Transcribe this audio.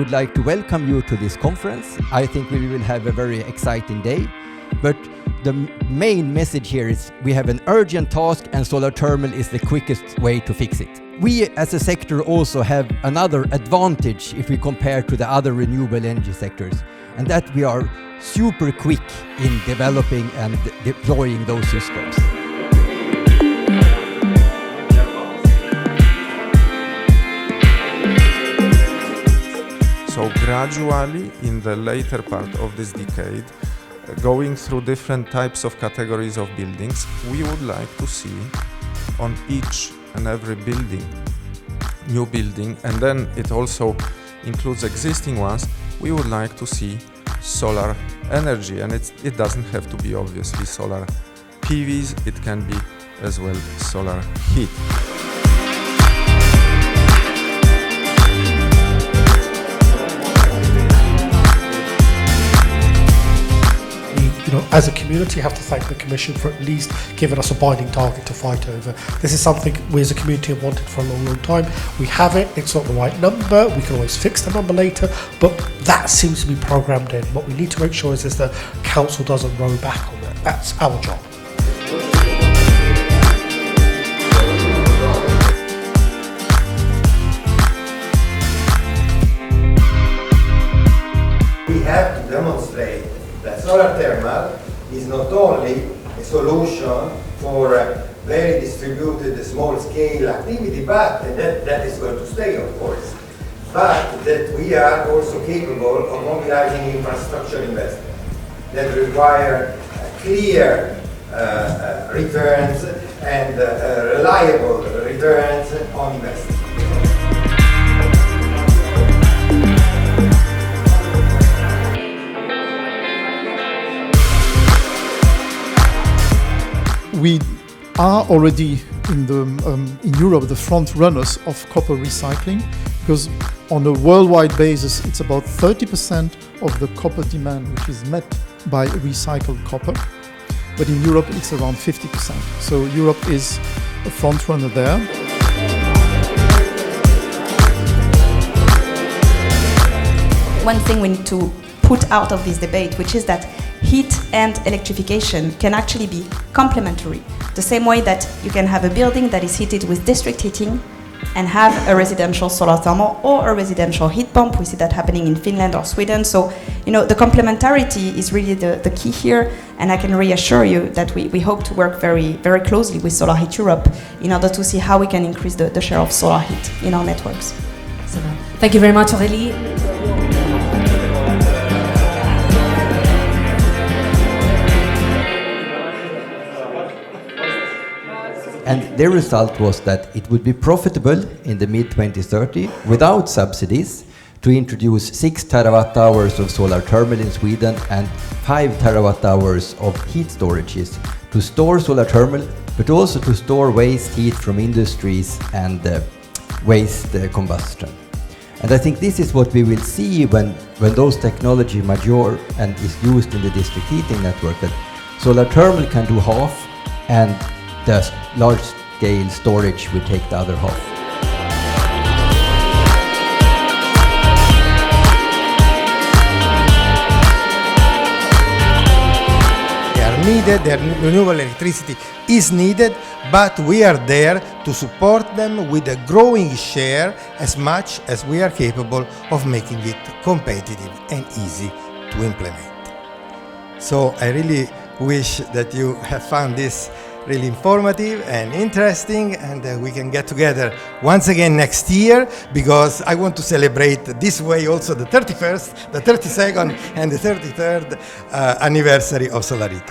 would like to welcome you to this conference. I think we will have a very exciting day. But the main message here is we have an urgent task and solar thermal is the quickest way to fix it. We as a sector also have another advantage if we compare to the other renewable energy sectors, and that we are super quick in developing and deploying those systems. So gradually, in the later part of this decade, going through different types of categories of buildings, we would like to see on each and every building, new building, and then it also includes existing ones, we would like to see solar energy. And it doesn't have to be obviously solar PVs, it can be as well solar heat. As a community, have to thank the Commission for at least giving us a binding target to fight over. This is something we as a community have wanted for a long time. We have it, it's not the right number, we can always fix the number later, but that seems to be programmed in. What we need to make sure is the Council doesn't row back on that. That's our job. We have to demonstrate that solar thermal is not only a solution for very distributed small-scale activity, but that is going to stay, of course, but that we are also capable of mobilizing infrastructure investment that require clear returns and reliable returns on investment. We are already in Europe the front runners of copper recycling, because on a worldwide basis it's about 30% of the copper demand which is met by recycled copper, but in Europe it's around 50%. So Europe is a front runner there. One thing we need to put out of this debate, which is that heat and electrification can actually be complementary. The same way that you can have a building that is heated with district heating and have a residential solar thermal or a residential heat pump. We see that happening in Finland or Sweden. So, the complementarity is really the key here. And I can reassure you that we hope to work very, very closely with Solar Heat Europe in order to see how we can increase the share of solar heat in our networks. Thank you very much, Aurélie. And their result was that it would be profitable in the mid-2030 without subsidies to introduce 6 terawatt-hours of solar thermal in Sweden and 5 terawatt-hours of heat storages to store solar thermal, but also to store waste heat from industries and waste combustion. And I think this is what we will see when those technology mature and is used in the district heating network, that solar thermal can do half and the large-scale storage will take the other half. They are needed, their renewable electricity is needed, but we are there to support them with a growing share as much as we are capable of making it competitive and easy to implement. So I really wish that you have found this really informative and interesting, and we can get together once again next year, because I want to celebrate this way also the 31st, the 32nd and the 33rd anniversary of Solar Heat.